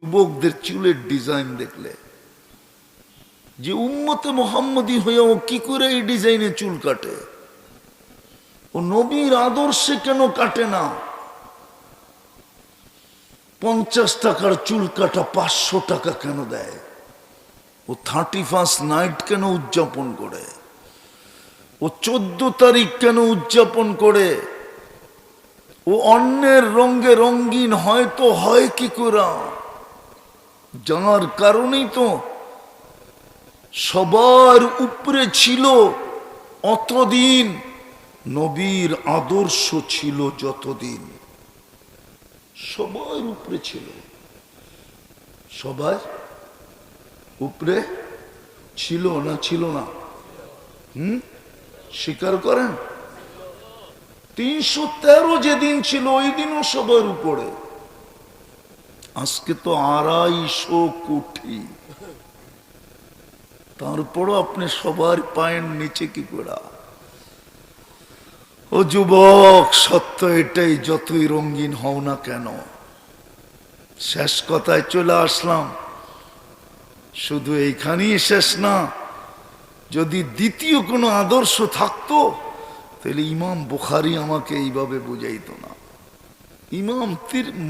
যুবকদের চুলের ডিজাইন দেখলে যে উম্মতে মুহাম্মদী হয়ে ও কি করে এই ডিজাইনে চুল কাটে, ও নবীর আদর্শে কেন কাটে না? 50 টাকার চুল কাটা 500 টাকা কেন দেয়? ও 31 নাইট কেন উদযাপন করে? ও 14 তারিখ কেন উদযাপন করে? ও অন্যের রঙে রঙিন হয়তো হয় কি করে? যার কারণেই তো সবার উপরে ছিল অতদিন নবীর আদর্শ ছিল, যতদিন সবার উপরে ছিল, সবার উপরে ছিল না ছিল না? স্বীকার করেন? 313 যেদিন ছিল ওই দিনও সবার উপরে। আজকে তো 250 কোটি, তারপরও আপনি সবার পায়ের নিচে কি করে? ও যুবক, সত্য এটাই, যতই রঙিন হও না কেন। শেষ কথায় চলে আসলাম, শুধু এইখানেই শেষ না। যদি দ্বিতীয় কোনো আদর্শ থাকতো তাহলে ইমাম বুখারী আমাকে এইভাবে বুঝাইতো না, ইমাম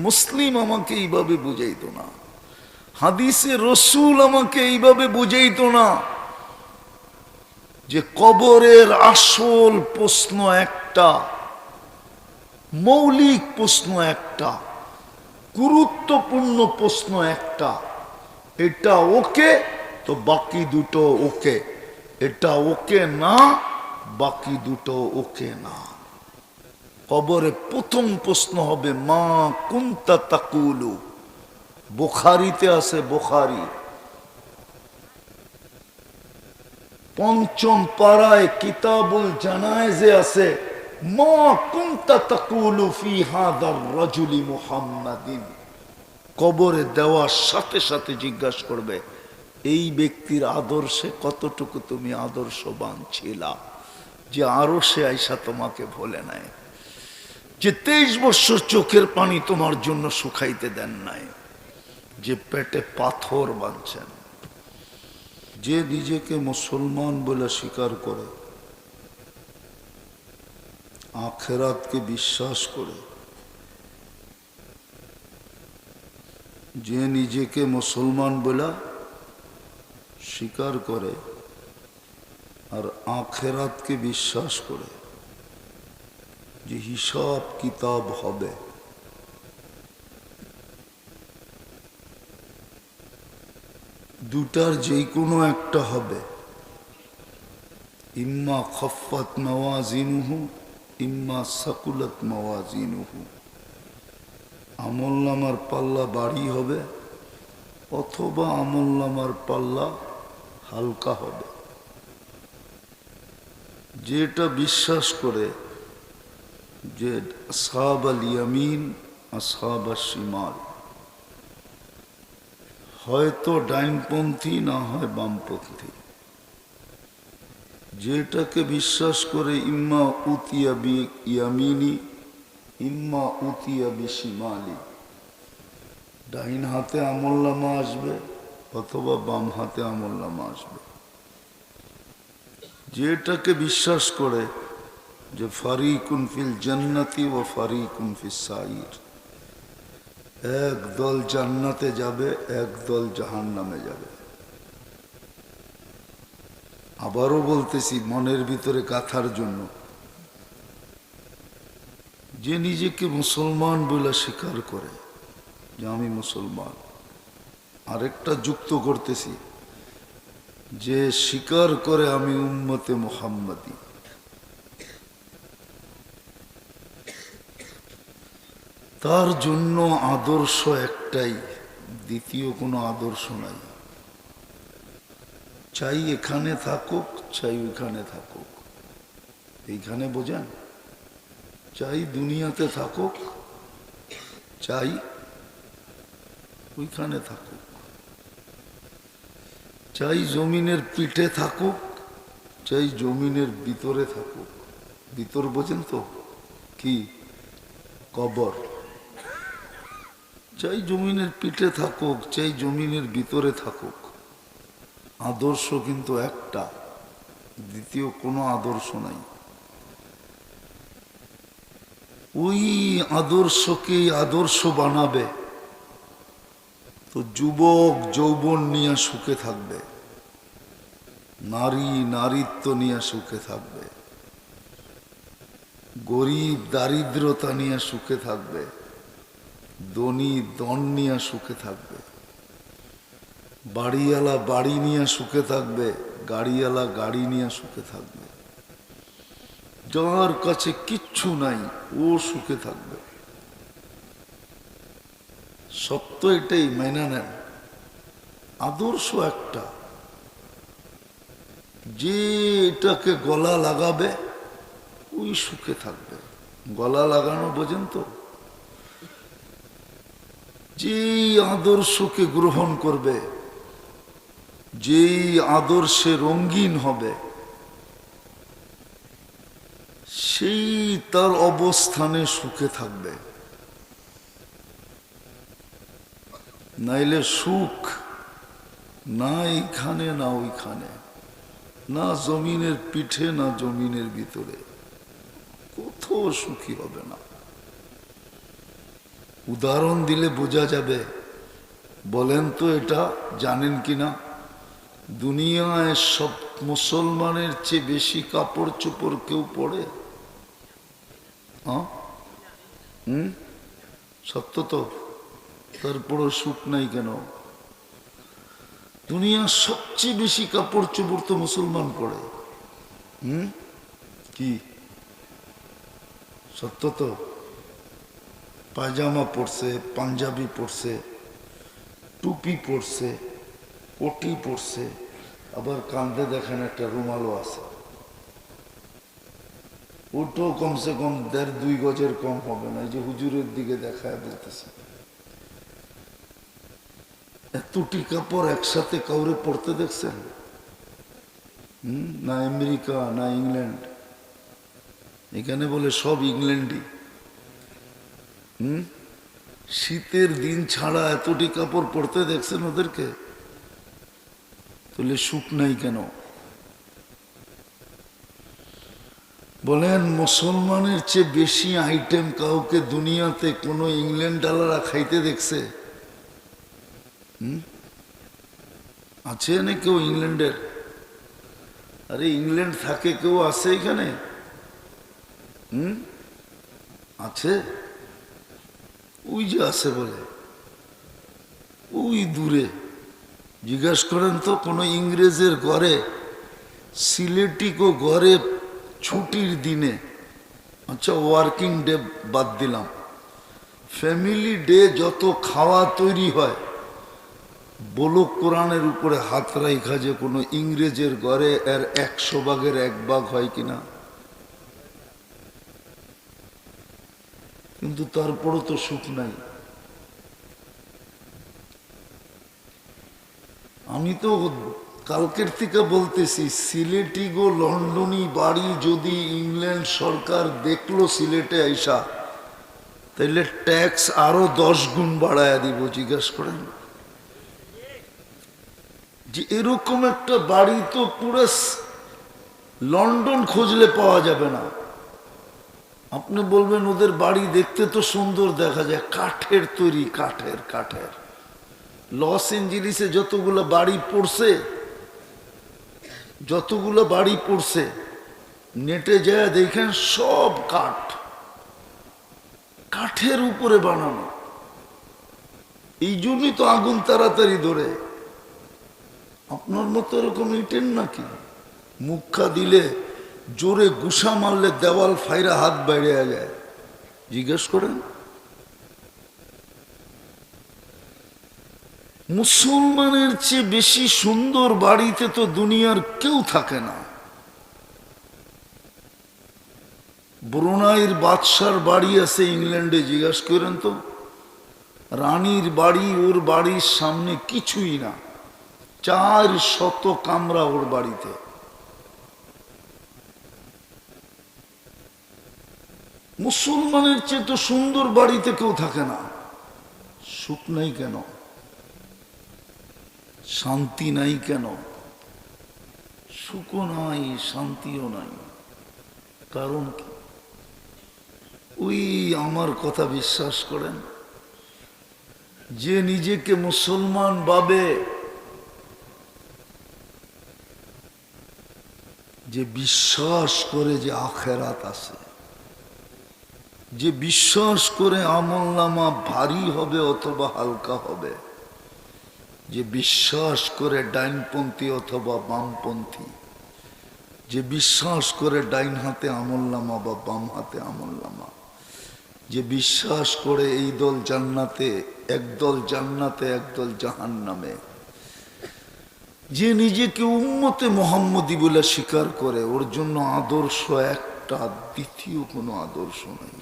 মুসলিম আমাকে এইভাবে বুঝাইতো না, হাদিসে রসুল আমাকে এইভাবে বুঝাইতো না যে কবরের আসল প্রশ্ন একটা, মৌলিক প্রশ্ন একটা, গুরুত্বপূর্ণ প্রশ্ন একটা, এটা ওকে তো বাকি দুটো ওকে, এটা ওকে না বাকি দুটো ওকে না। কবরে প্রথম প্রশ্ন হবে মা কুনতা তাকুলু, বুখারীতে আছে, বুখারী পঞ্চম পারায় কিতাবুল জানায়েজে আছে মা কুনতা তাকুলু ফি হাদার রাজুলি মুহাম্মাদিন। কবরে দেওয়ার সাথে সাথে জিজ্ঞাসা করবে এই ব্যক্তির আদর্শে কতটুকু তুমি আদর্শবান ছিলা, যে আরো সে আইসা তোমাকে ভোলে নাই, যে 23 বছর চোখের পানি তোমার জন্য শুকাইতে দেন নাই, যে পেটে পাথর বাঁধছেন, যে নিজেকে মুসলমান বলে স্বীকার করে, আখিরাতকে বিশ্বাস করে, যে নিজেকে মুসলমান বলে স্বীকার করে আর আখিরাতকে বিশ্বাস করে যে হিসাব কিতাব হবে, দুটার যে কোনো একটা হবে, ইম্মা খফফাত মাওয়াজিনুহু ইম্মা সাকুলাত মাওয়াজিনুহু, আমলনামার পাল্লা ভারী হবে অথবা আমলনামার পাল্লা হালকা হবে। যেটা বিশ্বাস করে যে আসহাব আল ইয়ামিন আসহাব আশ শিমাল, হয়তো ডাইনপন্থী না হয় বামপন্থী, যেটাকে বিশ্বাস করে ইম্মা উতিয়া বি ইয়ামিনি ইম্মা উতিয়া বি শিমালি, ডাইন হাতে আমলনামা আসবে অথবা বাম হাতে আমলনামা আসবে। যেটাকে বিশ্বাস করে যে ফারিকুন ফিল জান্নাতি ওয়া ফারিকুন ফিস সাইর, এক দল জান্নাতে যাবে এক দল জাহান্নামে যাবে। আবারও বলতেছি মনের ভিতরে গাঁথার জন্য, যে নিজেকে মুসলমান বলে স্বীকার করে যে আমি মুসলমান, আরেকটা যুক্ত করতেছি যে স্বীকার করে আমি উম্মতে মুহাম্মাদী, তার জন্য আদর্শ একটাই, দ্বিতীয় কোনো আদর্শ নাই। চাই এখানে থাকুক চাই ওইখানে থাকুক, এইখানে বোঝেন, চাই দুনিয়াতে থাকুক চাই ওইখানে থাকুক, চাই জমিনের পিঠে থাকুক চাই জমিনের ভিতরে থাকুক। ভিতর বোঝেন তো কি? কবর। চাই জমিনের পিঠে থাকুক, চাই জমিনের ভিতরে থাকুক, আদর্শ কিন্তু একটা, দ্বিতীয় কোনো আদর্শ নাই। ওই আদর্শকে আদর্শ বানাবে তো যুবক যৌবন নিয়ে সুখে থাকবে, নারী নারীত্ব নিয়ে সুখে থাকবে, গরিব দারিদ্রতা নিয়ে সুখে থাকবে, ধনী ধন নিয়ে সুখে থাকবে, বাড়িওয়ালা বাড়ি নিয়ে সুখে থাকবে, গাড়িওয়ালা গাড়ি নিয়ে সুখে থাকবে, যার কাছে কিচ্ছু নাই ও সুখে থাকবে। সত্য এটাই, মেনে নেন। আদর্শ একটা, যে এটাকে গলা লাগাবে ওই সুখে থাকবে। গলা লাগানো বোঝেন তো? যেই আদর্শকে গ্রহণ করবে, যেই আদর্শে রঙিন হবে, সেই তার অবস্থানে সুখে থাকবে। নাইলে সুখ না এইখানে না ওইখানে, না জমিনের পিঠে না জমিনের ভিতরে, কোথাও সুখী হবে না। উদাহরণ দিলে বোঝা যাবে। বলেন তো এটা জানেন কিনা, দুনিয়ায় সব মুসলমানের চেয়ে বেশি কাপড় চোপড় কেউ পরে? সত্য তো? তারপরও সুখ নাই কেন? দুনিয়ার সবচেয়ে বেশি কাপড় চোপড় তো মুসলমান পরে। কি সত্য তো? পায়জামা পরছে, পাঞ্জাবি পরছে, টুপি পরছে, পটি পরছে, আবার কাঁধে দেখেন একটা রুমালও আছে। ওটাও কমসে কম 1.5-2 গজের কম হবে না। এই যে হুজুরের দিকে দেখায় বলতেছে, এতটি কাপড় একসাথে কাউরে পড়তে দেখছেন? না আমেরিকা না ইংল্যান্ড, এখানে বলে সব ইংল্যান্ডই। শীতের দিন ছাড়া এতটি কাপড় পরতে দেখছেন ওদেরকে? তাহলে সুখ নাই কেন? বলেন মুসলমানের চেয়ে বেশি আইটেম কাউকে দুনিয়াতে কোনো ইংল্যান্ড ডালারা খাইতে দেখছে? আছে না কেউ ইংল্যান্ডের? আরে ইংল্যান্ড থাকে কেউ আছে এখানে? আছে? ওই যে আছে বলে, ওই দূরে। জিজ্ঞাসা করেন তো কোনো ইংরেজের ঘরে, সিলেটিকো ঘরে ছুটির দিনে, আচ্ছা ওয়ার্কিং ডে বাদ দিলাম, ফ্যামিলি ডে যত খাওয়া তৈরি হয়, বলো কোরআনের উপরে হাত রাখা যে কোনো ইংরেজের ঘরে এর 100 ভাগের 1 ভাগ হয় কিনা? কিন্তু তারপরও তো সুখ নাই। আমি তো কালকের থেকে বলতেছি, সিলেটি গো লন্ডনী বাড়ি যদি ইংল্যান্ড সরকার দেখলো সিলেটে আইসা, তাইলে ট্যাক্স আরো 10 গুণ বাড়ায়া দিব। জিজ্ঞাসা করেন যে এরকম একটা বাড়ি তো পুরো লন্ডন খুঁজলে পাওয়া যাবে না। আপনি বলবেন ওদের বাড়ি দেখতে তো সুন্দর দেখা যায়, কাঠের তৈরি, কাঠের কাঠের। লস এঞ্জেলিসে যতগুলো বাড়ি পড়ছে, যতগুলো বাড়ি পড়ছে, নেটে যায় দেখেন সব কাঠ, কাঠের উপরে বানানো। এই জন্যই তো আগুন তাড়াতাড়ি ধরে। আপনার মতো এরকম ইটেন নাকি? মুখা দিলে, জোরে গুসা মারলে দেওয়াল ফাইরা হাত বাইরে যায়। জিজ্ঞেস করেন। মুসলমানের চেয়ে বেশি সুন্দর বাড়িতে তো দুনিয়ার কেউ থাকে না। ব্রুনাইয়ের বাদশার বাড়ি আছে ইংল্যান্ডে, জিজ্ঞাসা করেন তো। রানীর বাড়ি, ওর বাড়ির সামনে কিছুই না, 400 কামরা ওর বাড়িতে। মুসলমানের চেয়ে তো সুন্দর বাড়িতে কেউ থাকে না। সুখ নাই কেন? শান্তি নাই কেন? সুখও নাই, শান্তিও নাই, কারণ কি? ওই আমার কথা বিশ্বাস করেন, যে নিজেকে মুসলমান ভাবে, যে বিশ্বাস করে যে আখেরাত আছে, যে বিশ্বাস করে আমলনামা ভারী হবে অথবা হালকা হবে, যে বিশ্বাস করে ডাইনপন্থী অথবা বামপন্থী, যে বিশ্বাস করে ডাইন হাতে আমলনামা বা বাম হাতে আমলনামা, যে বিশ্বাস করে এই দল জান্নাতে, একদল জান্নাতে, একদল জাহান্নামে, যে নিজেকে উম্মতে মুহাম্মদী বলে স্বীকার করে, ওর জন্য আদর্শ একটা, দ্বিতীয় কোনো আদর্শ নাই।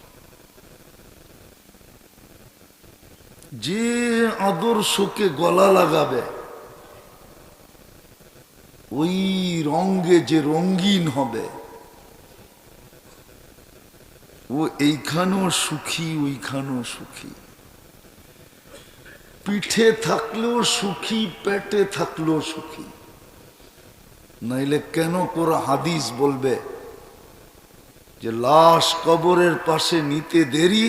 যে আদর্শকে গলা লাগাবে, ওই রঙে যে রঙিন হবে, ও এইখানেও সুখী, ওইখানেও সুখী, পিঠে থাকলেও সুখী, পেটে থাকলেও সুখী। নাইলে কেন কোরা হাদিস বলবে যে লাশ কবরের পাশে নিতে দেরি,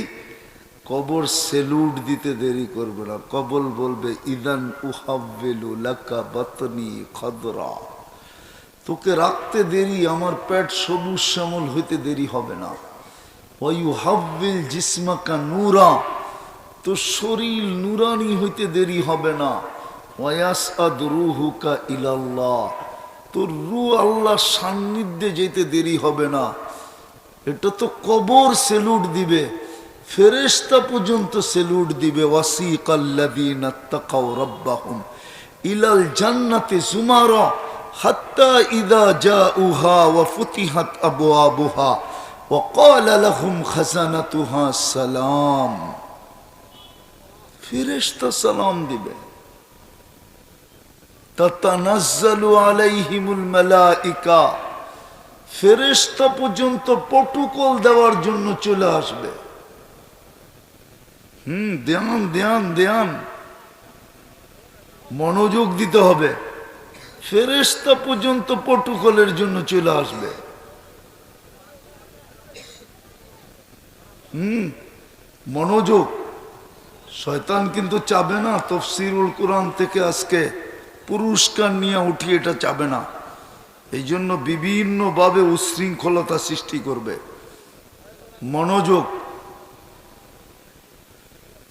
কবর সেলুট দিতে দেরি করবে না। কবর বলবে ইদান উহাব্বিলু লাকা বাতনি খদরা, তোকে রাখতে দেরি, আমার পেট সবুজ শ্যামল হইতে দেরি হবে না। ওয়ায়ুহাব্বিল জিসমাকা নূরা, তো শরীর নুরানি হইতে দেরি হবে না। ওয়ায়াসআদ রূহুকা ইলাল্লাহ, তোর রূহ আল্লাহর সান্নিধ্যে যেতে দেরি হবে না। এটা তো কবর সেলুট দিবে, ফেরেশতা পর্যন্ত সেলুট দিবে। ওয়াসিকাল্লাযীনা তাকাউ রাব্বাহুম ইলাল জান্নাতি যুমারা হাত্তা ইযা জাউহা ওয়া ফুতিহাত আবওয়াবুহা ওয়া ক্বালা লাহুম খাযানাতুহা সালাম। ফেরেশতা সালাম দিবে। তাতানাজ্জালু আলাইহিমুল মালাইকা, ফেরেশতা পর্যন্ত প্রটোকল দেওয়ার জন্য চলে আসবে। ধ্যান ধ্যান ধ্যান, মনোযোগ দিতে হবে। ফেরেশতা পর্যন্ত প্রটোকলের জন্য চলে আসবে। মনোযোগ। শয়তান কিন্তু চাবে না তাফসীরুল কুরআন থেকে আজকে পুরস্কার নিয়ে উঠি, এটা চাবে না। এই জন্য বিভিন্নভাবে উশৃঙ্খলতা সৃষ্টি করবে। মনোযোগ।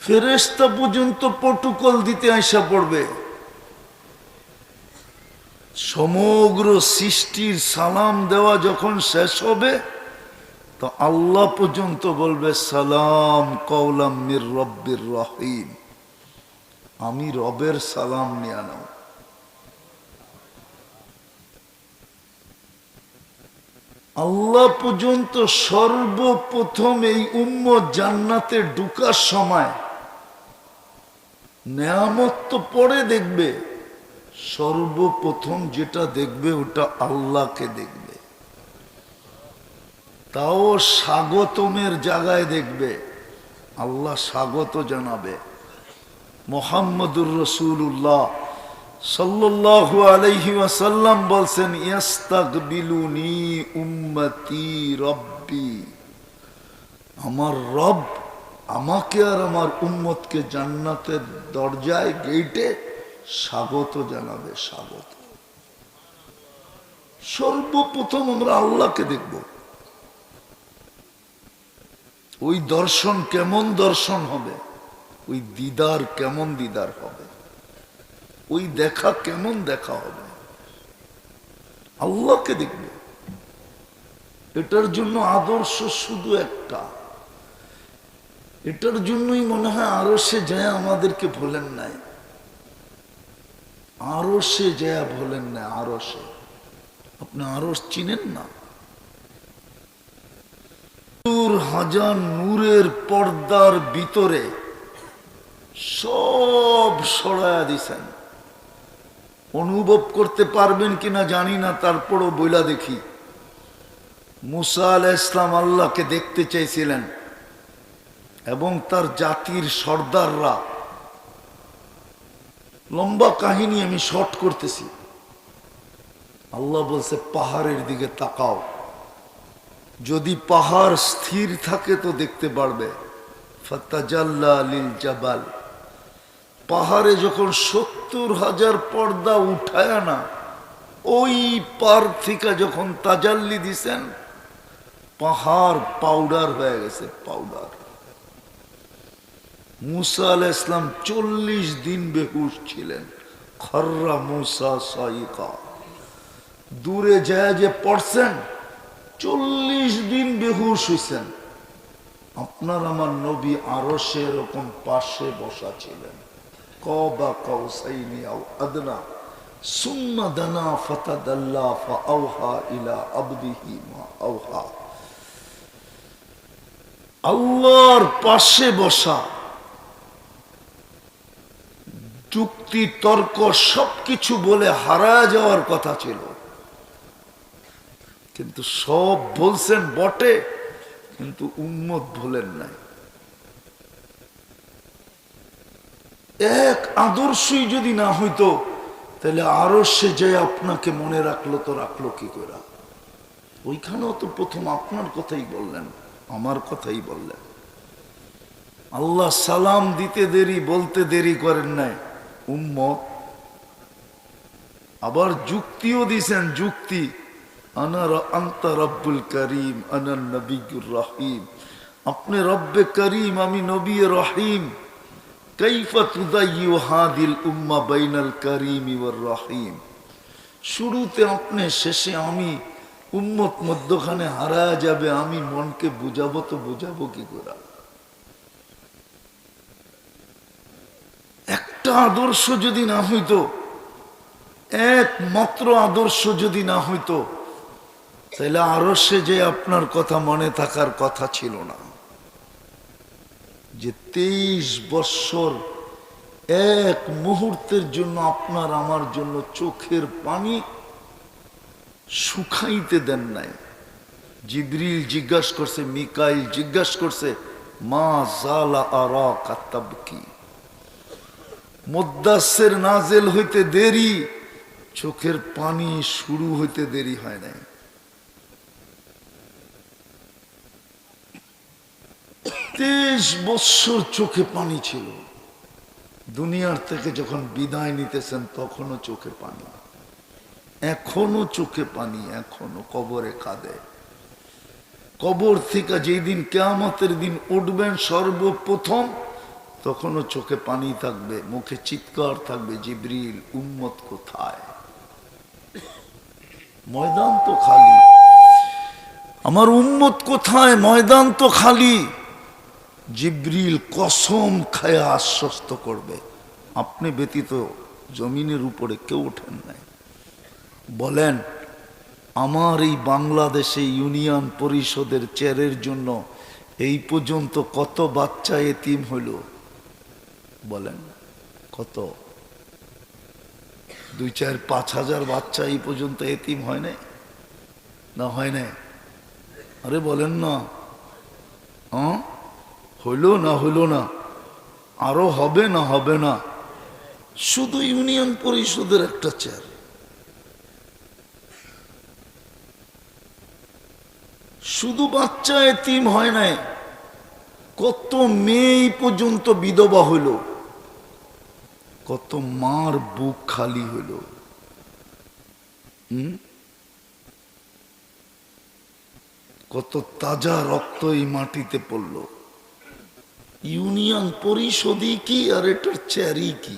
ফেরেশতা পর্যন্ত প্রটোকল দিতে আইসা পড়বে। সমগ্র সৃষ্টির সালাম দেওয়া যখন শেষ হবে, তো আল্লাহ পর্যন্ত বলবে সালাম কওলাম মির রব্বির রহিম, আমি রবের সালাম নিয়ে নাও। আল্লাহ পর্যন্ত সর্বপ্রথম এই উম্মত জান্নাতে ঢুকার সময়, নেয়ামত তো পরে দেখবে, সর্বপ্রথম যেটা দেখবে ওটা আল্লাহকে দেখবে। তাও স্বাগতমের জায়গায় দেখবে, আল্লাহ স্বাগত জানাবে। মুহাম্মদুর রাসূলুল্লাহ সাল্লাল্লাহু আলাইহি ওয়াসাল্লাম বলছেন ইস্তাকবিলুনি উম্মতি রব্বি, আমার রব আমাকে আর আমার উম্মতকে জান্নাতের দরজায় গেটে স্বাগত জানাবে। স্বাগত। সর্বপ্রথম আমরা আল্লাহকে দেখব। ওই দর্শন কেমন দর্শন হবে, ওই দিদার কেমন দিদার হবে, ওই দেখা কেমন দেখা হবে, আল্লাহকে দেখব। এটার জন্য আদর্শ শুধু একটা। এটার জন্যই মনে হয় আরো সে যায় আমাদেরকে ভোলেন নাই, আরো সে যায় ভোলেন নাই। আরো সে, আপনি আরো চিনেন না? হাজার নূরের পর্দার ভিতরে সব সরায়া দিছেন। অনুভব করতে পারবেন কিনা জানি না, তারপরও বইলা দেখি। মুসা আলাইহিস সালাম আল্লাহকে দেখতে চাইছিলেন এবং তার জাতির সর্দাররা লম্বা কাহিনী আমি শর্ট করতেছি। আল্লাহ বলছে পাহাড়ের দিকে তাকাও, যদি পাহাড় স্থির থাকে তো দেখতে পারবে। ফাতাজাল্লা লিল জাবাল, পাহাড়ে যখন 70,000 পর্দা উঠায় না, ওই পার থেকে যখন তাজাল্লি দিছেন, পাহাড় পাউডার হয়ে গেছে, পাউডার। মুসা আলাইহিস সালাম 40 দিন বেহুশ ছিলেন। খর্রা মুসা সাইকা, দূরে যায় যে পড়ছেন, 40 দিন বেহুশ হইছেন। আপনার আমার নবী আরশে এরকম পাশে বসা ছিলেন। কবা কাউসাইনি আও আদনা সুম্মা দানা ফাতাদাল্লা ফাআওহা ইলা আবদিহি মা আওহা। আল্লাহর পাশে বসা, যুক্তি তর্ক সবকিছু বলে হারায় যাওয়ার কথা ছিল, কিন্তু সব বলছেন বটে, কিন্তু উম্মত ভুলেন নাই। এক আদর্শই যদি না হইতো, তাহলে আরো সে যে আপনাকে মনে রাখলো তো রাখলো কি করে? ওইখানেও তো প্রথম আপনার কথাই বললেন, আমার কথাই বললেন। আল্লাহ সালাম দিতে দেরি, বলতে দেরি করেন নাই উম্মত। আবার যুক্তিও দিছেন, যুক্তি, আনতা রব্বুল করিম আনান নবিয়্যুর রহিম, আপনি রব্বে করিম, আমি নবী রহিম। কাইফা তুদাইয়ু হাদিল উম্মাহ বাইনাল করিম ওয়ার রহিম, শুরুতে আপনি, শেষে আমি, উম্মত মধ্যখানে হারায় যাবে, আমি মনকে বুঝাবো তো বুঝাবো কি করে? একটা আদর্শ যদি না হইতো, একমাত্র আদর্শ যদি না হইতো, তাহলে আরো সে যে আপনার কথা মনে থাকার কথা ছিল না। যে 23 বৎসর এক মুহূর্তের জন্য আপনার আমার জন্য চোখের পানি শুকাইতে দেন নাই। জিবরিল জিজ্ঞাসা করছে, মিকাইল জিজ্ঞাসা করছে, মা জালা আরাকা তাবকি, মুদ্দাসসির নাজিল হইতে দেরি, চোখের পানি শুরু হইতে দেরি হয় নাই। 23 বৎসর চোখে পানি ছিল। দুনিয়ার থেকে যখন বিদায় নিতেছেন তখনও চোখে পানি, এখনো চোখে পানি, এখনো কবরে কাঁদে। কবর থেকে যেই দিন কিয়ামতের দিন উঠবেন সর্বপ্রথম, তখনও চোখে পানি থাকবে, মুখে চিৎকার থাকবে, জিবরিল উম্মত কোথায়? ময়দান তো খালি, আমার উম্মত কোথায়? ময়দান তো খালি। জিবরিল কসম খায়া আশ্বস্ত করবে, আপনি ব্যতীত জমিনের উপরে কেউ ওঠেন নাই। বলেন, আমার এই বাংলাদেশে ইউনিয়ন পরিষদের চেয়ারের জন্য এই পর্যন্ত কত বাচ্চা এতিম হইল? বলেন কত? 2, 4, 5 হাজার বাচ্চা এই পর্যন্ত এতিম হয় নাই? না হয় নাই? আরে বলেন না, হইল না হইল না? আরো হবে না হবে না? শুধু ইউনিয়ন পরিষদের একটা চেয়ার, শুধু বাচ্চা এতিম হয় নাই, কত মেয়ে পর্যন্ত বিধবা হইল, কত মার বুক খালি হইল। কত তাজা রক্ত এই মাটিতে পড়ল। ইউনিয়ন পরিষদই কি আর এটার চেয়ারই কি?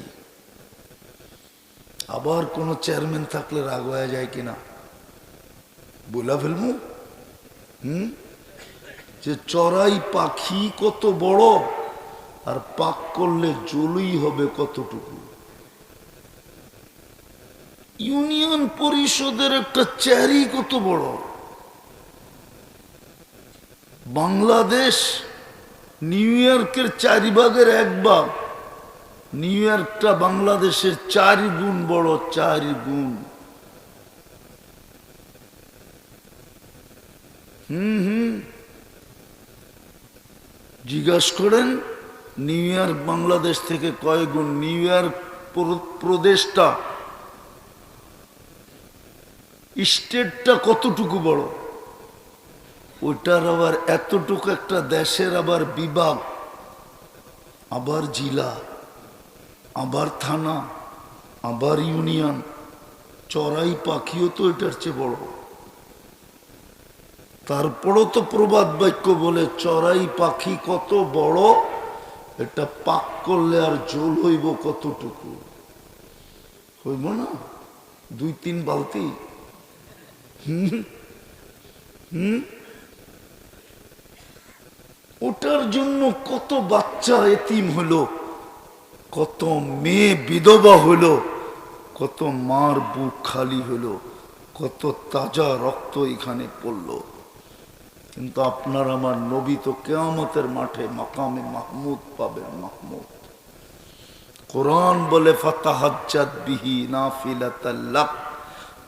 আবার কোন চেয়ারম্যান থাকলে রাগ হয়ে যায় কিনা বলা ফেলবো। যে চড়াই পাখি কত বড়, আর পাক করলে জলই হবে কতটুকু। ইউনিয়ন পরিষদের একটা চেয়ারই কত বড়। বাংলাদেশ নিউ ইয়র্কের 4 ভাগের 1 ভাগ, নিউ ইয়র্কটা বাংলাদেশের 4 গুণ বড়, 4 গুণ। জিজ্ঞাসা করেন নিউ ইয়র্ক বাংলাদেশ থেকে কয় গুণ? নিউ ইয়র্ক প্রদেশটা, স্টেটটা কতটুকু বড়, ওইটার আবার এতটুকু একটা দেশের আবার বিভাগ, আবার জেলা, আবার থানা, আবার ইউনিয়ন। চড়াই পাখিও তো এটার চেয়ে বড়। তারপরও তো প্রবাদ বাক্য বলে চড়াই পাখি কত বড়, এটা পাক করলে আর জল হইব কতটুকু, হইব না 2-3 বালতি। ওটার জন্য কত বাচ্চা এতিম হলো, কত মেয়ে বিধবা হলো, কত মার বুক খালি হলো, কত তাজা রক্ত এখানে পড়লো। কিন্তু আপনার আমার নবী তো কিয়ামতের মাঠে মাকামে মাহমুদ পাবেন। মাহমুদ কোরআন বলে ফাতাহাজ্জাত বিহি নাফিলাতাল লাক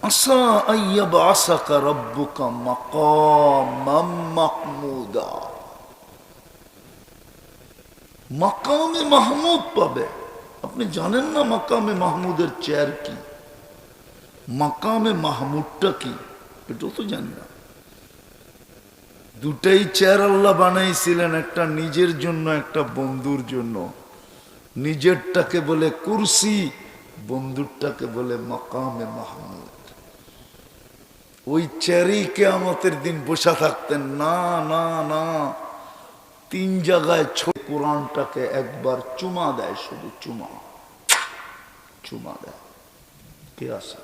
আসা আইয়াবআসাকা রাব্বুকা মাকামাম মাহমুদা। মাকামে মাহমুদ পাবে। আপনি জানেন না মাকামে মাহমুদের চেয়ার কি, মাকামে মাহমুদটা কি, এটাও তো জানেন না। দুটাই চেয়ার আল্লাহ বানাইছিলেন, একটা নিজের জন্য, একটা বন্ধুর জন্য। নিজেরটাকে বলে কুরসি, বন্ধুরটাকে বলে মাকামে মাহমুদ। ওই চেয়ারই কিয়ামতের দিন বসা থাকতেন। না না না, 3 জায়গায় কোরআনটাকে একবার চুমা দেয়, শুধু চুমা, চুমা দেয়। কে আছে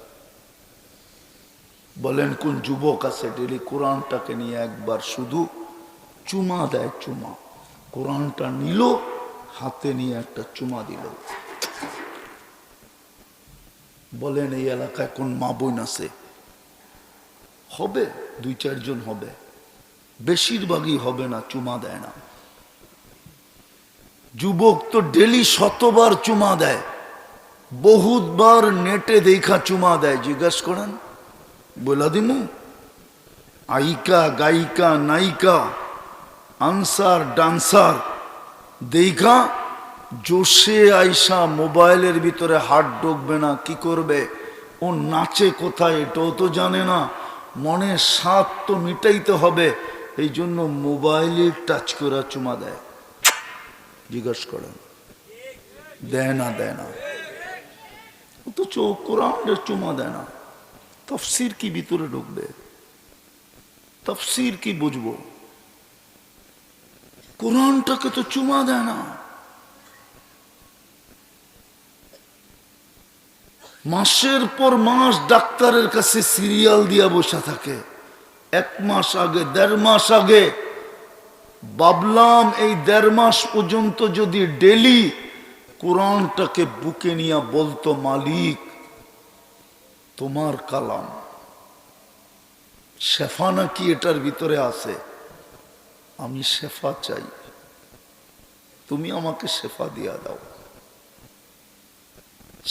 বলেন, কোন যুবক আছে ডেলি কোরআনটাকে নিয়ে একবার শুধু চুমা দেয়? চুমা, কোরআনটা নিল হাতে নিয়ে একটা চুমা দিল। বলেন এই এলাকায় কোন মা বোন আছে? হবে 2-4 জন হবে, বেশিরভাগই হবে না, চুমা দেয় না। যুবক তো ডেলি 100বার চুমা দেয়, বহুতবার নেটে দেখা চুমা দেয়। জিজ্ঞাসা করেন, বলা দিমু। আইকা গায়িকা নায়িকা আনসার ডান্সার দেখা জোশে আইসা মোবাইলের ভিতরে হাত ঢুকবে না, কি করবে? ও নাচে কোথায় এটাও তো জানে না, মনে স্বাদ তো মিটাইতে হবে, এই জন্য মোবাইলে টাচ করে চুমা দেয়। জিজ্ঞাসা করেন, দেয় না? দেয় না। তো চোখ কোরআনের চুমা দেয় না, তফসির কি ভিতরে ঢুকবে? তফসির কি বুঝবো? কোরআনটাকে তো চুমা দেয় না। মাসের পর মাস ডাক্তারের কাছে সিরিয়াল দিয়া বসে থাকে। 1 মাস আগে, 1.5 মাস আগে ভাবলাম এই 1.5 মাস পর্যন্ত যদি ডেলি কোরআনটাকে বুকে নিয়ে বলতো, মালিক তোমার কালাম, শেফা নাকি এটার ভিতরে আছে, আমি শেফা চাই, তুমি আমাকে শেফা দিয়া দাও।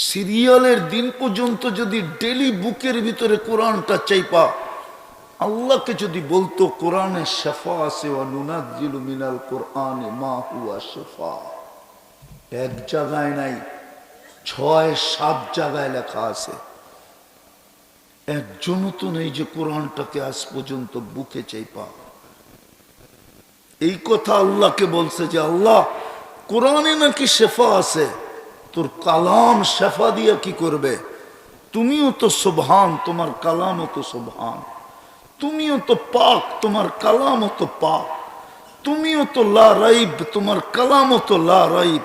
সিরিয়ালের দিন পর্যন্ত যদি ডেলি বুকের ভিতরে কোরআনটা চাইপা, আল্লাহকে যদি বলতো কোরআনে শেফা আছে, ওয়া নুনাজ্জিলু মিনাল কোরআনি মা হুয়া শিফা, এক জায়গায় নাই, 6-7 জায়গায় লেখা আছে। একজনও তো নেই যে কোরআনটাকে আজ পর্যন্ত বুকে চাইপা এই কথা আল্লাহকে বলছে যে আল্লাহ কোরআনে নাকি শেফা আছে, তোর কালাম শেফা দিয়া কি করবে? তুমিও তো সুবহান, তোমার কালামও তো সুবহান, তুমিও তো পাক, তোমার কালামও তো পাক, তুমিও তো লা রাইব, তোমার কালামও তো লা রাইব,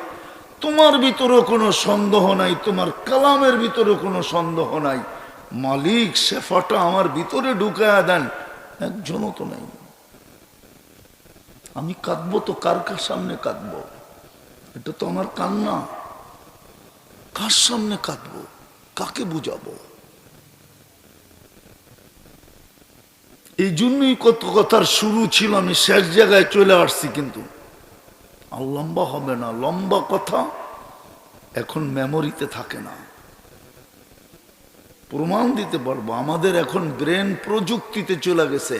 তোমার ভিতরেও কোনো সন্দেহ নাই, তোমার কালামের ভিতরে কোনো সন্দেহ নাই। মালিক শেফাটা আমার ভিতরে ঢুকায়া দেন। একজনও তো নাই। আমি কাঁদবো তো কার কার সামনে কাঁদবো? এটা তো আমার কান্না। কার সামনে কাঁদবো? কাকে বুঝাবো? এই জন্যই কত কথার শুরু ছিল, আমি শেষ জায়গায় চলে আসছি। কিন্তু আর লম্বা হবে না, লম্বা কথা এখন মেমোরিতে থাকে না, প্রমাণ দিতে পারবো। আমাদের এখন ব্রেন প্রযুক্তিতে চলে গেছে।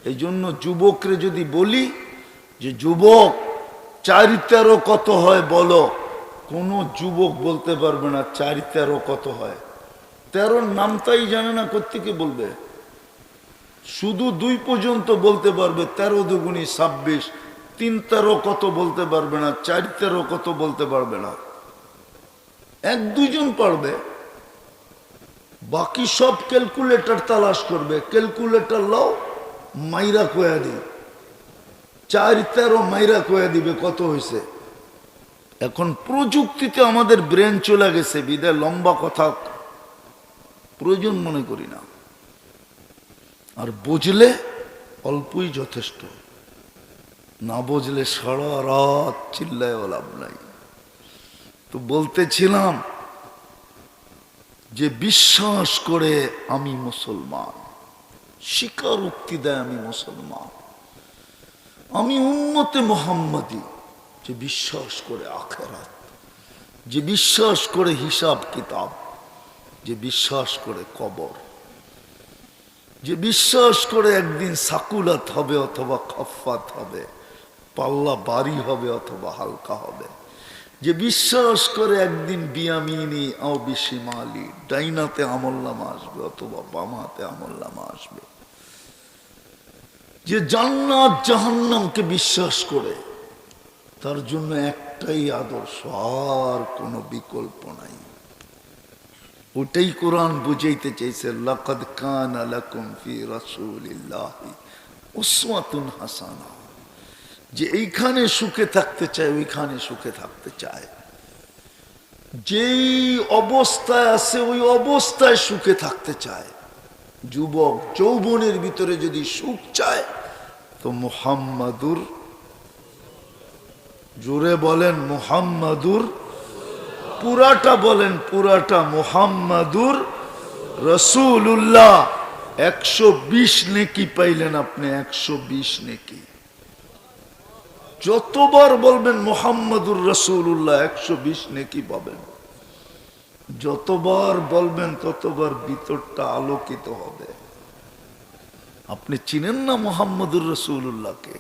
এই জন্য যুবকরে যদি বলি যে যুবক 4-13 কত হয় বলো, কোন যুবক বলতে পারবে না 4-13 কত হয়। 13 নামটাই জানে না, কোত্থেকে বলবে? শুধু 2 পর্যন্ত বলতে পারবে, 13 দুগুণী 26, 3-13 কত বলতে পারবে না, 4-13 কত বলতে পারবে না। 1-2 জন পারবে, বাকি সব ক্যালকুলেটর তালাশ করবে। ক্যালকুলেটর লাও, মাইরা কয়া দিই, 4-13 মাইরা কয়া দিবে কত হয়েছে। এখন প্রযুক্তিতে আমাদের ব্রেন চলে গেছে, বিদায় লম্বা কথা প্রয়োজন মনে করি না। আর বুঝলে অল্পই যথেষ্ট, না বুঝলে সারা রাত চিল্লায় লাভ নাই। তো বলতেছিলাম যে বিশ্বাস করে আমি মুসলমান, স্বীকারোক্তি দেয় আমি মুসলমান, আমি উম্মতে মুহাম্মাদি, যে বিশ্বাস করে আখিরাত, যে বিশ্বাস করে হিসাব কিতাব, যে বিশ্বাস করে কবর, যে বিশ্বাস করে একদিন সাকুলাত হবে অথবা খাফাত হবে, পাল্লা ভারী হবে অথবা হালকা হবে, যে বিশ্বাস করে একদিন বিয়ামিনী আও বিশিমালি, ডাইনাতে আমলনামা আসবে অথবা বামাতে আমলনামা আসবে, যে জান্নাত জাহান্নামকে বিশ্বাস করে, তার জন্য একটাই আদর্শ, আর কোনো বিকল্প নাই। ওটাই কোরআন বুঝাইতে চাইছে, লাকাদ কানা লাকুম ফি রাসূলিল্লাহি উসওয়াতুন হাসানা, যে এইখানে সুখে থাকতে চায় ওইখানে সুখে থাকতে চায়, যেই অবস্থায় আছে ওই অবস্থায় সুখে থাকতে চায়। যুবক যৌবনের ভিতরে যদি সুখ চায় তো মুহাম্মাদুর, জোরে বলেন মুহাম্মাদুর, পুরাটা বলেন, পুরাটা মুহাম্মাদুর রাসূলুল্লাহ। 120 নেকি পাইলেন আপনি, 120 নেকি। যতবার বলবেন মুহাম্মাদুর রাসূলুল্লাহ 120 নেকি পাবেন। যতবার বলবেন ততবার ভিতরটা আলোকিত হবে। আপনি চিনেন না মুহাম্মাদুর রাসূলুল্লাহকে?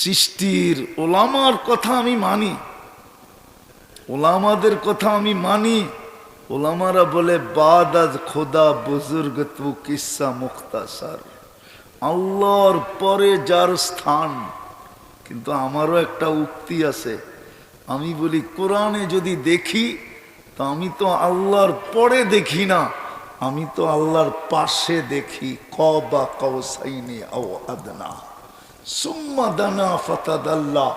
সৃষ্টির ওলামার কথা আমি মানি, ওলামাদের কথা আমি মানি। ওলামারা বলে বাদ আজ খোদা বুজুর্গ তু কিসসা মুখতাসার, আল্লাহর পরে যার স্থান। কিন্তু আমারও একটা উক্তি আছে, আমি বলি কোরআনে যদি দেখি তো আমি তো আল্লাহর পরে দেখি না, আমি তো আল্লাহর পাশে দেখি। কবা কাউসাইনি আও আদনা সুম্মা দানা ফাতাদাল্লাহ,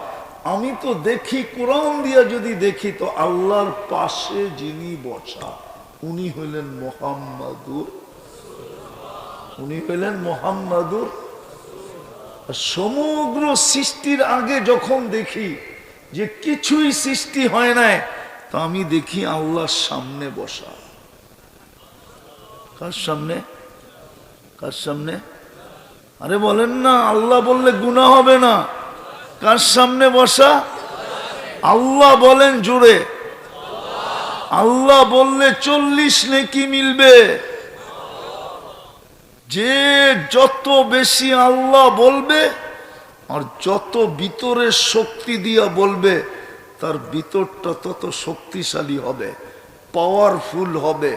আমি তো দেখি কোরআন দিয়া যদি দেখি তো আল্লাহর পাশে যিনি বসা উনি হইলেন মুহাম্মাদুর, উনি হইলেন মুহাম্মাদুর। সমগ্র সৃষ্টির আগে যখন দেখি যে কিছুই সৃষ্টি হয় নাই, তো আমি দেখি আল্লাহর সামনে বসা। কার সামনে? কার সামনে? আরে বলেন না, আল্লাহ বললে গুনাহ হবে না। কার সামনে বসা? আল্লাহ বলেন জোরে, আল্লাহ বললে 40 নেকি মিলবে। যে যত বেশি আল্লাহ বলবে আর যত ভিতরের শক্তি দিয়া বলবে, তার ভিতরটা তত শক্তিশালী হবে, পাওয়ারফুল হবে,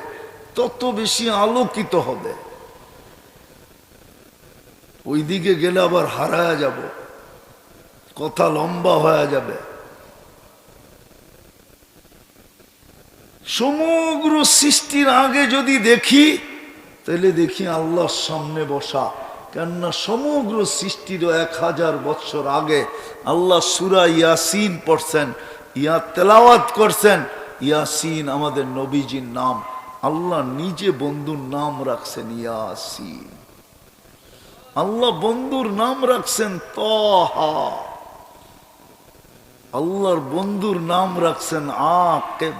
তত বেশি আলোকিত হবে। ওইদিকে গেলে আবার হারায়া যাব, কথা লম্বা হয়ে যাবে। সমগ্র সৃষ্টির আগে যদি দেখি তাহলে দেখি আল্লাহর সামনে বসা। কেননা সমগ্র সৃষ্টির 1000 বছর আগে আল্লাহ সূরা ইয়াসিন পড়ছেন, তেলাওয়াত করছেন। ইয়াসিন আমাদের নবীজির নাম, আল্লাহ নিজে বন্ধুর নাম রাখছেন ইয়াসিন। আল্লাহ বন্ধুর নাম রাখছেন তাহা, আল্লাহর বন্ধুর নাম রাখছেন আকিব,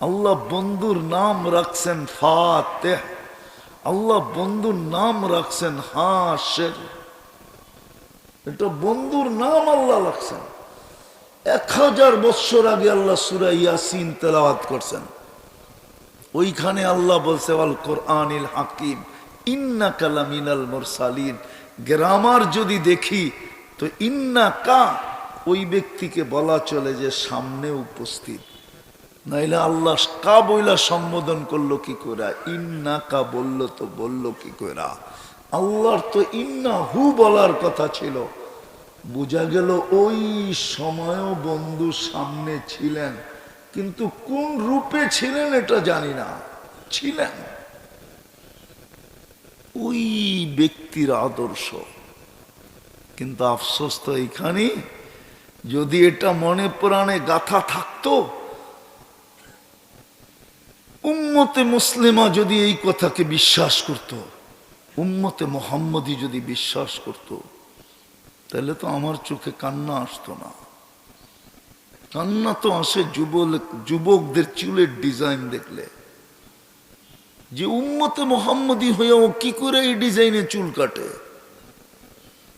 আল্লাহ বন্ধুর নাম রাখছেন ফাতিহ, আল্লাহ বন্ধুর নাম রাখছেন হাশির। এটা বন্ধুর নাম আল্লাহ রাখছেন। 1000 বছর আগে আল্লাহ সূরা ইয়াসিন তেলাওয়াত করছেন। ওইখানে আল্লাহ বলছে আল কোরআনিল হাকিম ইন্নাকা লামিনাল মুরসালিন। গ্রামার যদি দেখি তো ইন্নাকা ওই ব্যক্তিকে বলা চলে যে সামনে উপস্থিত, নাইলে আল্লাহ কা বইলা সম্বোধন করলো কি করে, ইন্না কা বললো তো বললো কি করে? আল্লাহর তো ইন্না হু বলার কথা ছিল। বোঝা গেল ওই সময়ও বন্ধু সামনে ছিলেন, কিন্তু কোন রূপে ছিলেন এটা জানি না, ছিলেন। ওই ব্যক্তির আদর্শ। কিন্তু আফসোস তো এইখানে, যদি এটা মনে প্রাণে গাথা থাকতো, উম্মতে মুসলিমা যদি এই কথাকে বিশ্বাস করত, উম্মতে মোহাম্মদী যদি বিশ্বাস করত, তাহলে তো আমার চোখে কান্না আসতো না। কান্না তো আসে যুবকদের চুলের ডিজাইন দেখলে, যে উম্মতে মোহাম্মদী হয়ে ও কি করে এই ডিজাইনে চুল কাটে,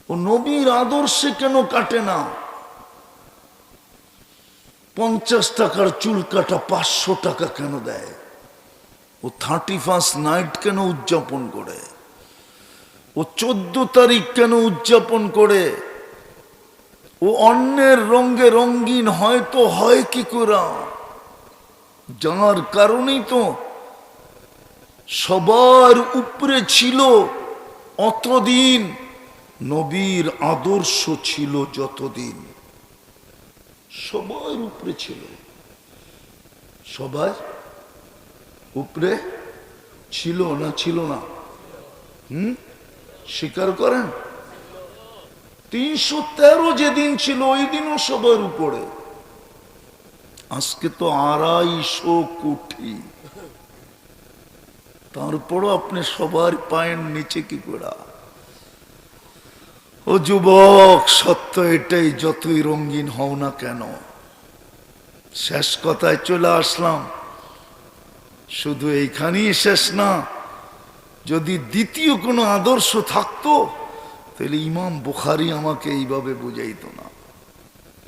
ও নবীর আদর্শে কেন কাটে না? 50 টাকার চুল কাটা 500 টাকা কেন দেয়? ও 31st নাইট কেন উদযাপন করে? ও 14 তারিখ কেন উদযাপন করে? ও অন্যের রঙে রঙিন হয়তো হয় কি করে? যার কারণেই তো সবার উপরে ছিল অতদিন নবীর আদর্শ ছিল, যতদিন সবার উপরে ছিল, সবার উপরে ছিল না, ছিল না? স্বীকার করেন? 313 যেদিন ছিল ওই দিনও সবার উপরে। আজকে তো 250 কোটি, তারপরও আপনি সবার পায়ের নিচে কি করে? ও যুবক, সত্য এটাই, যতই রঙিন হও না কেন। শেষ কথায় চলে আসলাম, শুধু এইখানেই শেষ না। যদি দ্বিতীয় কোনো আদর্শ থাকতো, তাহলে ইমাম বুখারী আমাকে এইভাবে বুঝাইতো না,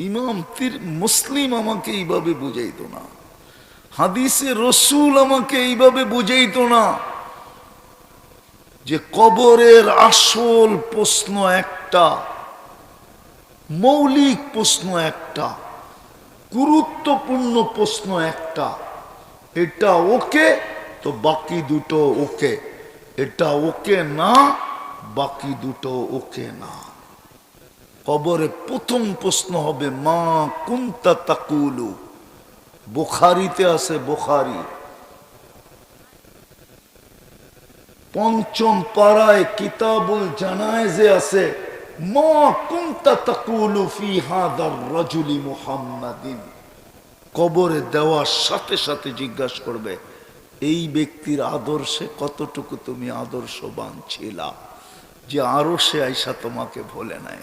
ইমাম মুসলিম আমাকে এইভাবে বুঝাইতো না, হাদিসে রসুল আমাকে এইভাবে বুঝাইতো না যে কবরের আসল প্রশ্ন একটা, মৌলিক প্রশ্ন একটা, গুরুত্বপূর্ণ প্রশ্ন একটা, এটা ওকে তো বাকি দুটো ওকে, এটা ওকে না বাকি দুটো ওকে না। কবরে প্রথম প্রশ্ন হবে মা কুনতা তাকুলু। বুখারীতে আছে, বুখারী 5ম পারায় কিতাবুল জানায়েজে আছে, মা কুনতা তাকুলু ফি হাদার রাজুলি মুহাম্মাদিন। কবরে দেওয়ার সাথে সাথে জিজ্ঞাসা করবে, এই ব্যক্তির আদর্শে কতটুকু তুমি আদর্শবান ছিলা, যে আরো সে আইসা তোমাকে ভোলে নাই,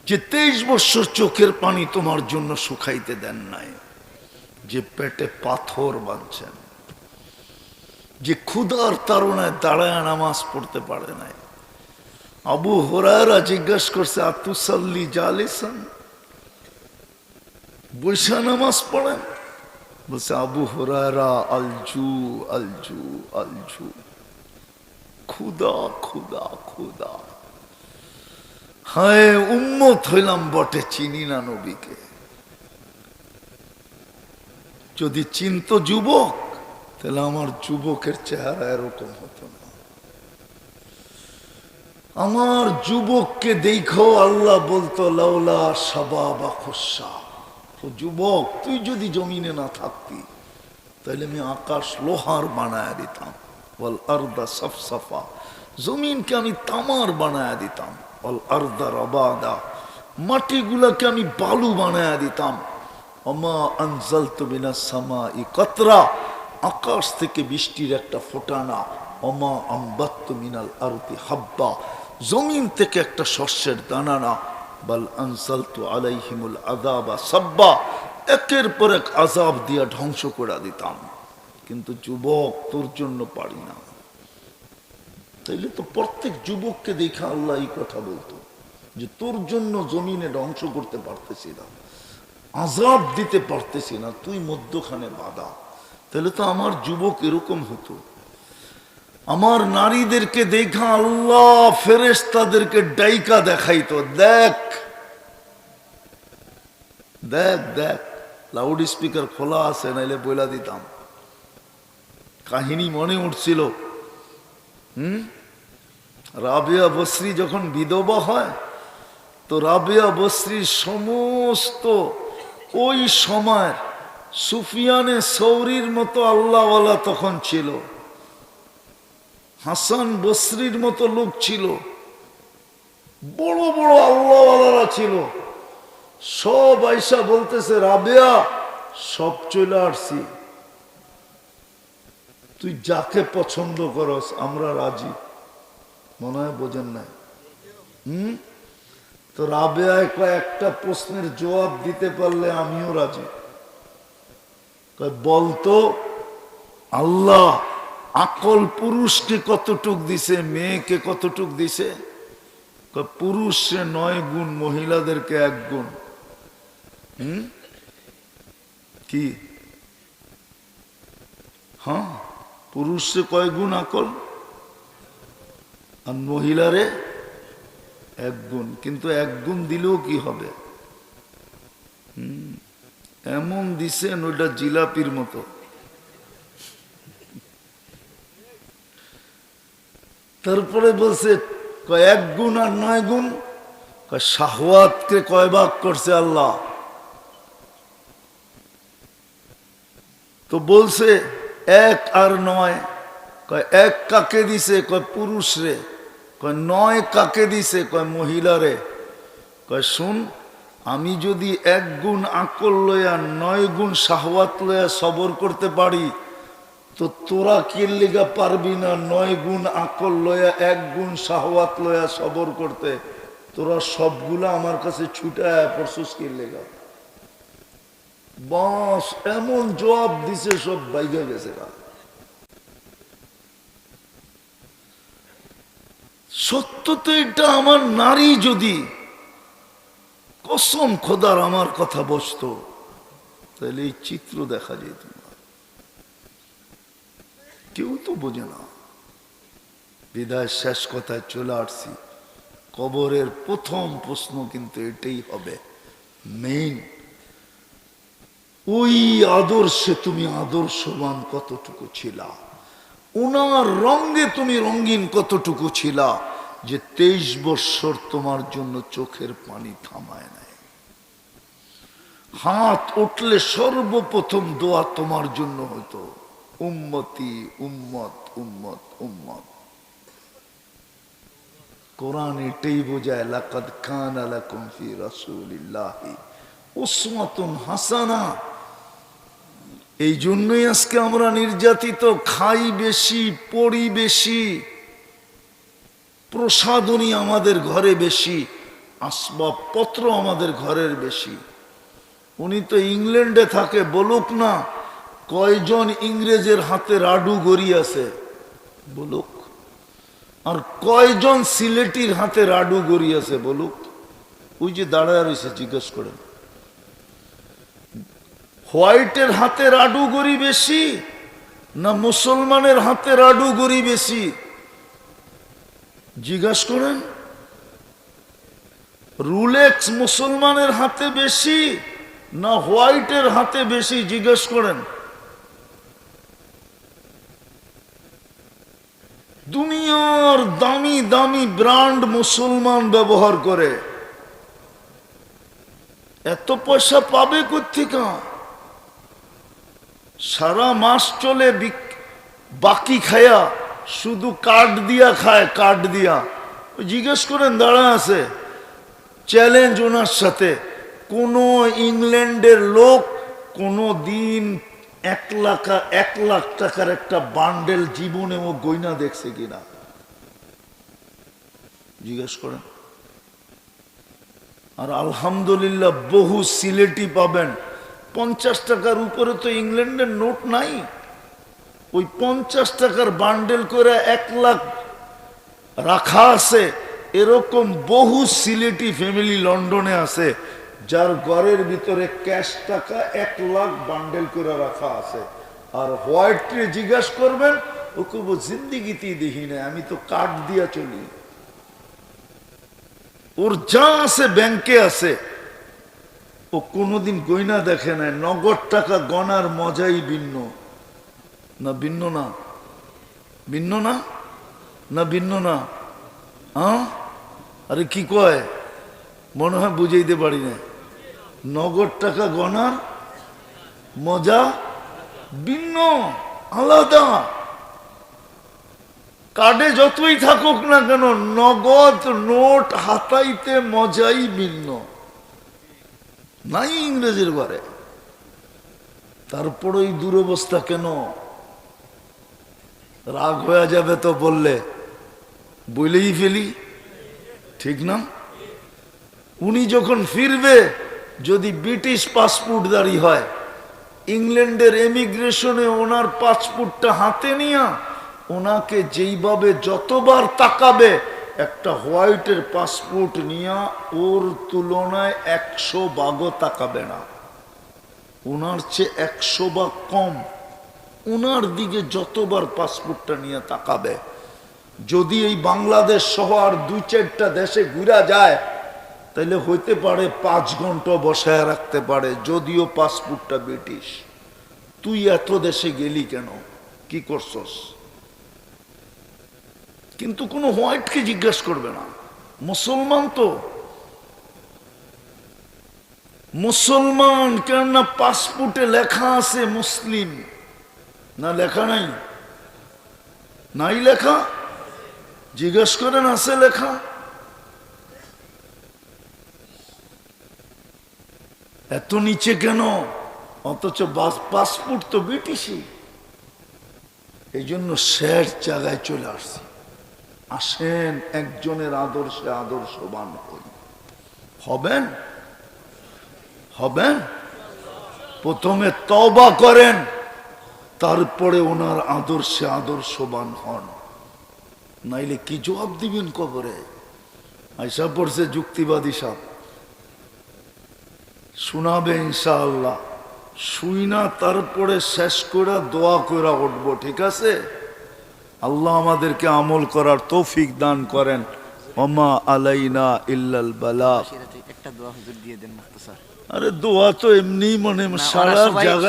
যে 23 বছর চোখের পানি তোমার জন্য শুকাইতে দেন নাই, যে পেটে পাথর বাঁধছেন, যে ক্ষুধার তাড়নায় দাঁড়ায় নামাজ পড়তে পারে নাই। আবু হুরায়রা জিজ্ঞাসা করছে, আতুসাল্লি জালিসান, বৈশা নামাজ পড়েন? বলছে আবু হুরায়রা আলজু আলজু আলজু, ক্ষুধা ক্ষুধা ক্ষুধা। হায় উম্মত হইলাম বটে, চিনি না নবীকে। যদি চিন্ত যুবক, তাহলে আমার যুবকের চেহারা এরকম হতো না। আমার যুবককে দেখো আল্লাহ বলতো লাউলা শাবাবা খুশা, তো যুবক তুই যদি জমিনে না থাকতি, তাহলে আমি আকাশ লোহার বানায় দিতাম, ওয়াল আরদা সাফসাফা, জমিনকে আমি তামার বানায় দিতাম, ওয়াল আরদা রাবাদা, মাটিগুলাকে আমি বালু বানায় দিতাম, ওমা আনজালতু মিনাস সামাই কাতরা, আকাশ থেকে বৃষ্টির একটা ফোঁটানা, ওমা আম্বাত্তু মিনাল আরদি হাব্বা, জমিন থেকে একটা শস্যের দানা না, বাল আনজালতু আলাইহিমুল আযাবা সাব্বা, একের পর এক আযাব দিয়া ধ্বংস করে দিতাম। কিন্তু যুবক তোর জন্য পারি না। তাইলে তো প্রত্যেক যুবককে দেখা আল্লাহ এই কথা বলতো যে তোর জন্য জমিনে ধ্বংস করতে পারতেছি না, আযাব দিতে পারতেছি না, তুই মধ্যখানে বাধা। তাহলে তো আমার যুবক এরকম হতো। আমার নারীদেরকে দেখা আল্লাহ ফেরেশতাদেরকে ডাইকা দেখাইতো, দেখ দেখ দেখ, লাউড স্পিকার খোলা আছে, নাইলে বইলা দিতাম। কাহিনী মনে উঠছিল। রাবেয়া বসরি যখন বিধবা হয়, তো রাবেয়া বসরির সমস্ত ওই সময় সুফিয়ানে সৌরির মতো আল্লাহওয়ালা তখন ছিল, হাসান বসরির মতো লোক ছিল, বড় বড় আল্লাহওয়ালারা ছিল। সব আইসা বলতেছে, রাবেয়া সব চলে আসছি, তুই যাকে পছন্দ করস আমরা রাজি। মনে হয় বোঝেন নাই? তো রাবেয়া একটা প্রশ্নের জবাব দিতে পারলে আমিও রাজি। বলতো, আল্লাহ আকল পুরুষকে কতটুক দিছে, মেয়েকে কতটুক দিছে? পুরুষে 9 গুণ, মহিলাদেরকে 1 গুণ। কি? হ্যাঁ, পুরুষে কয় গুণ আকল, আর মহিলারে 1 গুণ। কিন্তু 1 গুণ দিলেও কি হবে? এমন দিছেন ওইটা জিলাপির মতো। তারপরে বলছে 1 গুণ আর 9 গুণ। শাহওয়াতকে কয় ভাগ করছে আল্লাহ? তো বলছে 1 আর 9। 1 কাকে দিছে? পুরুষ রে। 9 কাকে দিছে? মহিলা রে। শুন, আমি যদি 1 গুণ আকল লইয়া 9 গুণ শাহওয়াত লইয়া সবর করতে পারি, তো তোরা কি লেগা পারবি না 9 গুণ আকল লইয়া 1 গুণ শাহওয়াত লইয়া সবর করতে? তোরা সবগুলা আমার কাছে ছুটায় পড়ছিস কি লেগা? বাস এমন জবাব দিছে, সব বাইগা গেছে। সত্য তো এটা। আমার নারী যদি কসম খোদার আমার কথা বসতো, তাহলে এই চিত্র দেখা যেত না। কেউ তো বোঝে না। বিদায় শেষ কথায় চলে আসছি। কবরের প্রথম প্রশ্ন কিন্তু এটাই হবে মেইন। ওই আদর্শে তুমি আদর্শবান কতটুকু ছিলা? ওনার রঙে তুমি রঙিন কতটুকু ছিলা যে 23 বৎসর তোমার জন্য চোখের পানি থামায় নাই? হাত উঠলে সর্বপ্রথম দোয়া তোমার জন্য হতো, উম্মতি উম্মত উম্মত উম্মত। কোরআন এটাই বোঝায়, লাকাদ কানা লাকুম ফি রাসূলিল্লাহি উসওয়াতুন হাসানা। এই জন্যই আজকে আমরা নির্যাতিত, খাই বেশি, পড়ি বেশি, প্রসাধনী আমাদের ঘরে বেশি, আসবাবপত্র আমাদের ঘরের বেশি। উনি তো ইংল্যান্ডে থাকে, বলুক না কয়জন ইংরেজের হাতে রাডু গড়ি আছে, বলুক। আর কয়জন সিলেটির হাতে রাডু গড়ি আছে, বলুক। ওই যে দাঁড়ায় রয়েছে, জিজ্ঞেস করেন। হোয়াইটের হাতে রাডু গড়ি বেশি না মুসলমানের হাতে রাডু গড়ি বেশি? জিজ্ঞাসা করেন। রুলেক্স মুসলমানের হাতে বেশি না হোয়াইটের হাতে বেশি? জিজ্ঞেস করেন। দুনিয়ার দামি দামি ব্র্যান্ড মুসলমান ব্যবহার করে। এত পয়সা পাবে কোত্থেকে? সারা মাস চলে বাকি খায়া, শুধু কার্ড দিয়া খায়, কার্ড দিয়া। জিজ্ঞেস করেন, দাঁড়া আছে। চ্যালেঞ্জ ওনার সাথে, কোন ইংল্যান্ডের লোক কোনো দিন 1 লাখ টাকার একটা বান্ডেল জীবনে ও গয়না দেখছে কিনা? জিজ্ঞেস করেন। আর আলহামদুলিল্লাহ বহু সিলেটি পাবেন 50 টাকার উপরে তো ইংল্যান্ডের নোট নাই। ওই 50 টাকার বান্ডেল করে 1 লাখ রাখা আছে। এরকম বহু সিলেটি ফ্যামিলি লন্ডনে আছে, যার ঘরের ভিতরে ক্যাশ টাকা 1 লাখ বান্ডেল করে রাখা আছে। আর হোয়াইটে জিজ্ঞাসা করবেন, ও কব জিন্দিগিতেই দেখি না, আমি তো কার্ড দিয়া চলি। ওর যা আছে ব্যাংকে আছে। ও কোনোদিন গয়না দেখে নাই। নগদ টাকা গনার মজাই ভিন্ন। না ভিন্ন না? ভিন্ন না? না ভিন্ন না? হ্যাঁ, আরে কি কয়, মনে হয় বুঝাইতে পারি না। নগদ টাকা গনার মজা ভিন্ন, আলাদা। কার্ডে যতই থাকুক না কেন, নগদ নোট হাতাইতে মজাই ভিন্ন। নাই ইংরেজির ঘরে। তারপর ওই দুরবস্থা কেন? রাগ হয়ে যাবে তো বললে, বলেই ফেলি, ঠিক না? উনি যখন ফিরবে, যদি ব্রিটিশ পাসপোর্টধারী হয়, ইংল্যান্ডের এমিগ্রেশনে ওনার পাসপোর্টটা হাতে নিয়ে ওনাকে যেইভাবে যতবার তাকাবে, একটা হোয়াইটের পাসপোর্ট নিয়ে ওর তুলনায় 100 ভাগও তাকাবে না। ওনার চেয়ে 100 ভাগ কম ওনার দিকে যতবার পাসপোর্টটা নিয়ে তাকাবে। যদি এই বাংলাদেশ সহ আর 2-4টা দেশে ঘুরা যায়, তাহলে হইতে পারে 5 ঘন্টা বসায় রাখতে পারে, যদিও পাসপোর্টটা ব্রিটিশ। তুই এত দেশে গেলি কেন, কি করছস? কিন্তু কোনো হোয়াইটকে জিজ্ঞাসা করবে না। মুসলমান তো মুসলমান, কেননা পাসপোর্টে লেখা আছে মুসলিম। না লেখা নাই? নাই লেখা? জিজ্ঞাসা করেন, আছে লেখা? এত নিচে কেন? অথচ পাসপোর্ট তো ব্রিটিশই। এই জন্য শেষ জায়গায় চলে আসছি। আসেন একজনের আদর্শে আদর্শবান হই। হবেন? হবেন? প্রথমে তওবা করেন, তারপরে ওনার আদর্শে আদর্শবান হন। নাইলে কি জবাব দিবেন কবরে? আইসা পড়ছে যুক্তিবাদী সাহেব, শোনাবে ইনশাআল্লাহ। শুই না, তারপরে শেষ করে দোয়া করে উঠবো, ঠিক আছে? আল্লাহ আমাদেরকে আমল করার তৌফিক দান করেন। ওমা আলাইনা ইল্লাল বালাগ। একটা দোয়া হুজুর দিয়ে দেন মুখতাসার। আরে দোয়া তো এমনি, মানে সারা জায়গায়